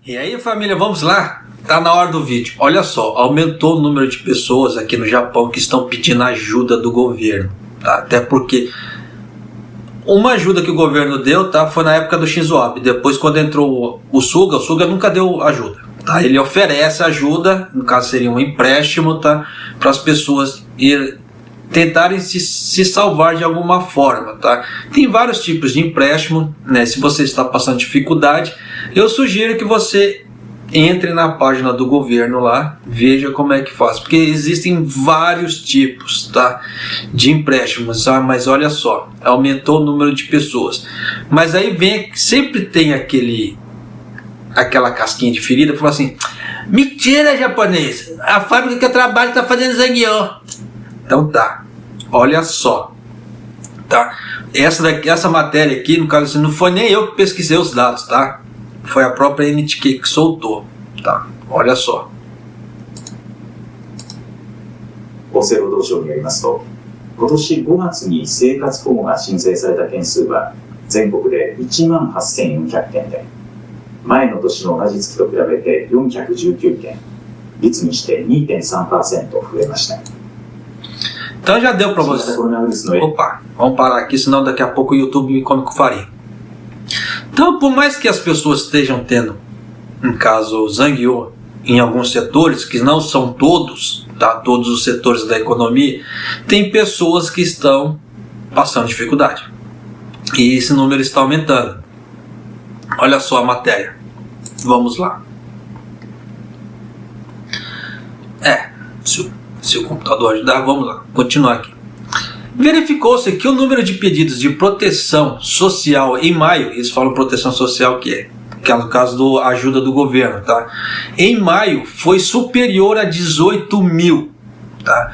E aí, família, vamos lá? Tá na hora do vídeo. Olha só, aumentou o número de pessoas aqui no Japão que estão pedindo ajuda do governo, tá? Até porque uma ajuda que o governo deu, tá, foi na época do Shinzo Abe. Depois, quando entrou o Suga nunca deu ajuda, tá? Ele oferece ajuda, no caso seria um empréstimo, tá, para as pessoas tentarem se salvar de alguma forma, tá? Tem vários tipos de empréstimo, né? Se você está passando dificuldade, eu sugiro que você entre na página do governo lá, veja como é que faz, porque existem vários tipos, tá, de empréstimos, tá? Mas olha só, aumentou o número de pessoas, mas aí vem, sempre tem aquela casquinha de ferida, fala assim: mentira, japonês, a fábrica que eu trabalho está fazendo zangueô. Então tá, olha só, tá? Essa matéria aqui, no caso assim, não foi nem eu que pesquisei os dados, tá? Foi a própria NHK que soltou, tá? Olha só. 厚生労働省によりますと、今年5月に生活保護が申請された件数は全国で18,400件で、前の年の同じ月と比べて419件、率にして 2.3% 増えました。 Então já deu para você. Opa, vamos parar aqui, senão daqui a pouco o YouTube me come com farinha. Então, por mais que as pessoas estejam tendo, no caso, zangueô em alguns setores, que não são todos, tá? Todos os setores da economia, tem pessoas que estão passando dificuldade. E esse número está aumentando. Olha só a matéria. Vamos lá. Se o computador ajudar, vamos lá. Continuar aqui. Verificou-se que o número de pedidos de proteção social em maio, eles falam proteção social que é no caso da ajuda do governo, tá? Em maio foi superior a 18 mil, tá?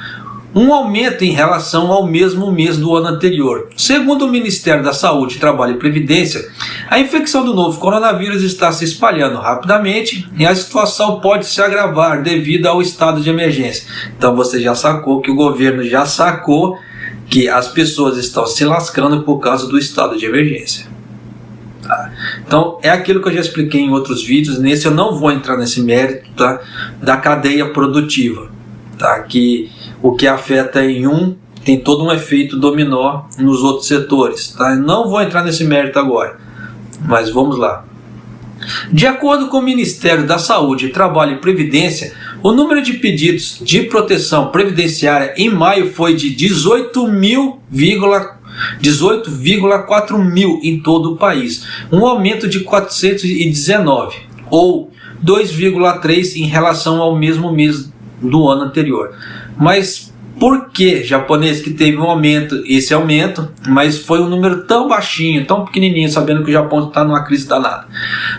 Um aumento em relação ao mesmo mês do ano anterior. Segundo o Ministério da Saúde, Trabalho e Previdência, a infecção do novo coronavírus está se espalhando rapidamente e a situação pode se agravar devido ao estado de emergência. Então você já sacou que o governo já sacou que as pessoas estão se lascando por causa do estado de emergência. Tá? Então é aquilo que eu já expliquei em outros vídeos. Nesse eu não vou entrar nesse mérito, tá, da cadeia produtiva, tá? Que o que afeta em um tem todo um efeito dominó nos outros setores, tá? Não vou entrar nesse mérito agora, mas vamos lá. De acordo com o Ministério da Saúde, Trabalho e Previdência, o número de pedidos de proteção previdenciária em maio foi de 18,4 mil em todo o país, um aumento de 419, ou 2,3 em relação ao mesmo mês do ano anterior. Mas por que, japonês, que teve esse aumento, mas foi um número tão baixinho, tão pequenininho, sabendo que o Japão está numa crise danada?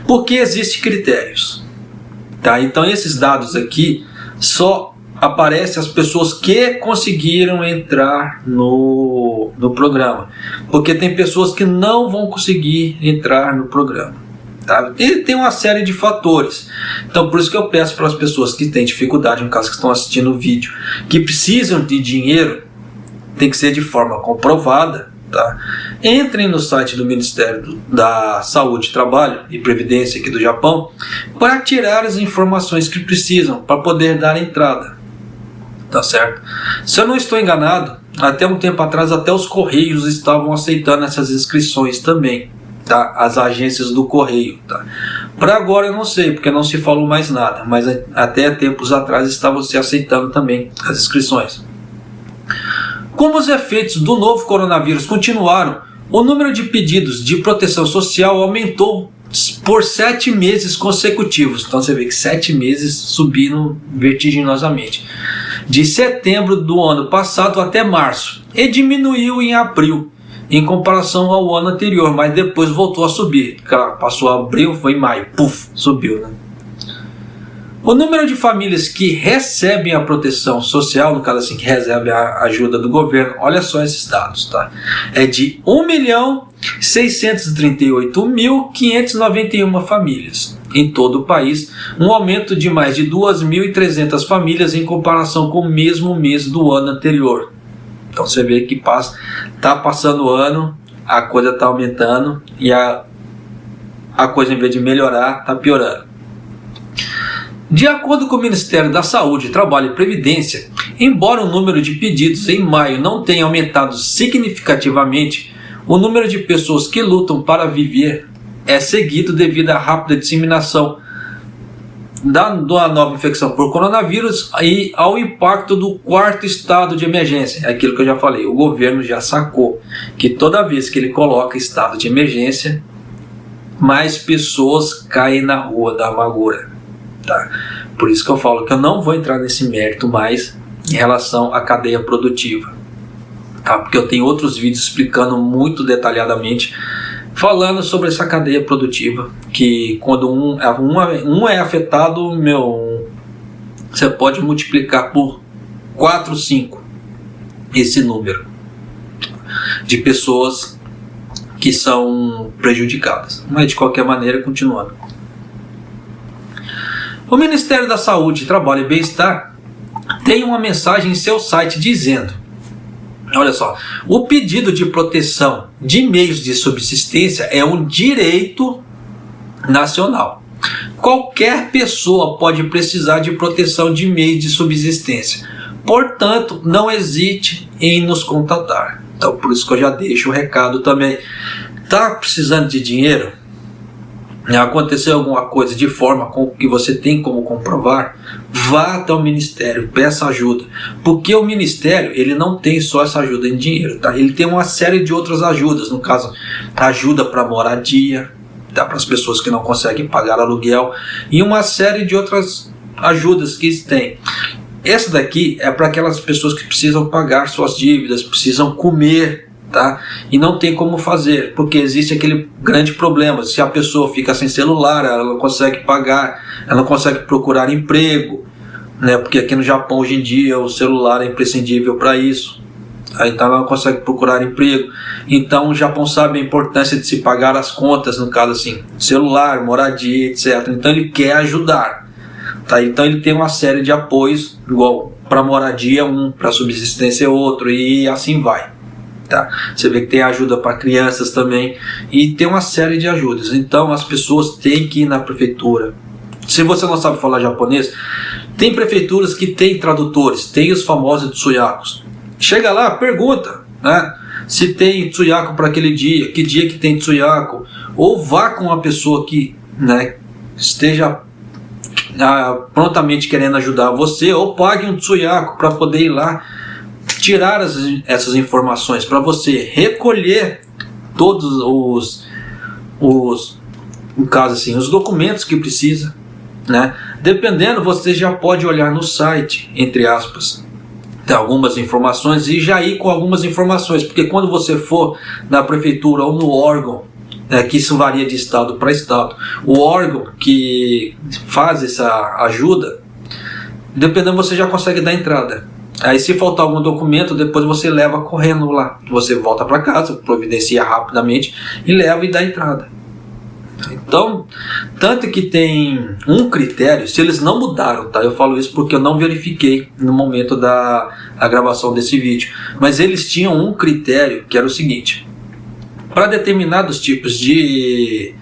Porque existem critérios, tá? Então esses dados aqui só aparecem as pessoas que conseguiram entrar no programa, porque tem pessoas que não vão conseguir entrar no programa, tá? E tem uma série de fatores. Então por isso que eu peço para as pessoas que têm dificuldade, no caso que estão assistindo o vídeo, que precisam de dinheiro, tem que ser de forma comprovada, tá? Entrem no site do Ministério da Saúde, Trabalho e Previdência aqui do Japão para tirar as informações que precisam para poder dar entrada, tá certo? Se eu não estou enganado, até um tempo atrás até os Correios estavam aceitando essas inscrições também, tá? As agências do Correio, tá? Para agora eu não sei, porque não se falou mais nada, mas até tempos atrás estavam se aceitando também as inscrições. Como os efeitos do novo coronavírus continuaram, o número de pedidos de proteção social aumentou por 7 meses consecutivos. Então você vê que 7 meses subindo vertiginosamente, de setembro do ano passado até março, e diminuiu em abril em comparação ao ano anterior, mas depois voltou a subir. Passou abril, foi em maio, subiu, né? O número de famílias que recebem a proteção social, no caso assim, que recebem a ajuda do governo, olha só esses dados, tá? É de 1.638.591 famílias em todo o país, um aumento de mais de 2.300 famílias em comparação com o mesmo mês do ano anterior. Então você vê que está passando o ano, a coisa está aumentando e a coisa, em vez de melhorar, está piorando. De acordo com o Ministério da Saúde, Trabalho e Previdência, embora o número de pedidos em maio não tenha aumentado significativamente, o número de pessoas que lutam para viver é seguido devido à rápida disseminação da nova infecção por coronavírus e ao impacto do 4º estado de emergência. É aquilo que eu já falei, o governo já sacou que toda vez que ele coloca estado de emergência, mais pessoas caem na rua da amargura. Tá? Por isso que eu falo que eu não vou entrar nesse mérito mais em relação à cadeia produtiva. Tá? Porque eu tenho outros vídeos explicando muito detalhadamente, falando sobre essa cadeia produtiva, que quando um é afetado, você pode multiplicar por 4, 5 esse número de pessoas que são prejudicadas. Mas de qualquer maneira, continuando. O Ministério da Saúde, Trabalho e Bem-Estar tem uma mensagem em seu site dizendo: olha só, o pedido de proteção de meios de subsistência é um direito nacional. Qualquer pessoa pode precisar de proteção de meios de subsistência. Portanto, não hesite em nos contatar. Então, por isso que eu já deixo o recado também. Está precisando de dinheiro? Aconteceu alguma coisa de forma com que você tem como comprovar? Vá até o Ministério, peça ajuda, porque o Ministério ele não tem só essa ajuda em dinheiro, tá? Ele tem uma série de outras ajudas, no caso, ajuda para moradia, tá? Para as pessoas que não conseguem pagar aluguel, e uma série de outras ajudas que eles têm. Essa daqui é para aquelas pessoas que precisam pagar suas dívidas, precisam comer, tá? E não tem como fazer, porque existe aquele grande problema: se a pessoa fica sem celular, ela não consegue pagar, ela não consegue procurar emprego, né? Porque aqui no Japão hoje em dia o celular é imprescindível para isso. Então ela não consegue procurar emprego. Então o Japão sabe a importância de se pagar as contas, no caso assim, celular, moradia, etc. Então ele quer ajudar, tá? Então ele tem uma série de apoios, igual para moradia um, para subsistência outro, e assim vai. Tá? Você vê que tem ajuda para crianças também, e tem uma série de ajudas. Então as pessoas têm que ir na prefeitura. Se você não sabe falar japonês, tem prefeituras que tem tradutores, tem os famosos tsuyakos. Chega lá, pergunta, né, se tem tsuyaku para aquele dia, que dia que tem tsuyaku, ou vá com uma pessoa que, né, esteja prontamente querendo ajudar você, ou pague um tsuyaku para poder ir lá tirar essas informações, para você recolher todos no caso assim, os documentos que precisa, né? Dependendo, você já pode olhar no site, entre aspas, tem algumas informações, e já ir com algumas informações, porque quando você for na prefeitura ou no órgão, que isso varia de estado para estado, o órgão que faz essa ajuda, dependendo, você já consegue dar entrada. Aí se faltar algum documento, depois você leva correndo lá. Você volta para casa, providencia rapidamente e leva e dá entrada. Então, tanto que tem um critério, se eles não mudaram, tá? Eu falo isso porque eu não verifiquei no momento da gravação desse vídeo. Mas eles tinham um critério que era o seguinte: para determinados tipos de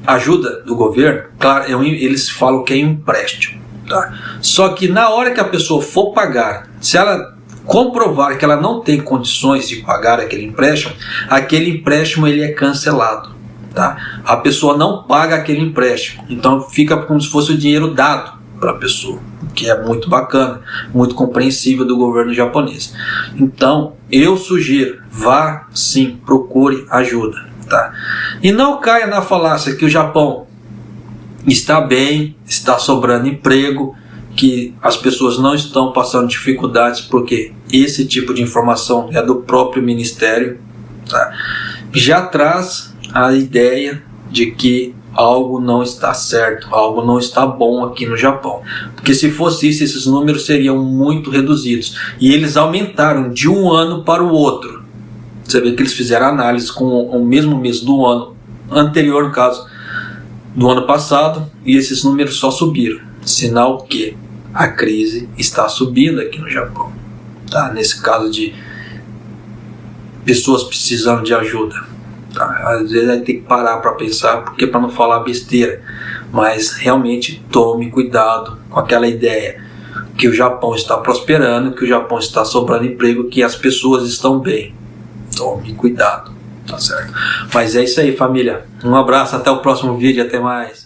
ajuda do governo, claro, eles falam que é empréstimo. Tá? Só que na hora que a pessoa for pagar, se ela comprovar que ela não tem condições de pagar aquele empréstimo ele é cancelado, tá? A pessoa não paga aquele empréstimo, então fica como se fosse o dinheiro dado para a pessoa, que é muito bacana, muito compreensível do governo japonês. Então eu sugiro, vá sim, procure ajuda, tá? E não caia na falácia que o Japão está bem, está sobrando emprego, que as pessoas não estão passando dificuldades, porque esse tipo de informação é do próprio Ministério, tá? Já traz a ideia de que algo não está certo, algo não está bom aqui no Japão, porque se fosse isso, esses números seriam muito reduzidos, e eles aumentaram de um ano para o outro. Você vê que eles fizeram análise com o mesmo mês do ano anterior, no caso do ano passado, e esses números só subiram, sinal que a crise está subindo aqui no Japão, tá? Nesse caso de pessoas precisando de ajuda, tá? Às vezes a gente tem que parar para pensar, porque para não falar besteira, Mas realmente tome cuidado com aquela ideia que o Japão está prosperando, que o Japão está sobrando emprego, que as pessoas estão bem. Tome cuidado, tá certo? Mas é isso aí, família. Um abraço, até o próximo vídeo, até mais.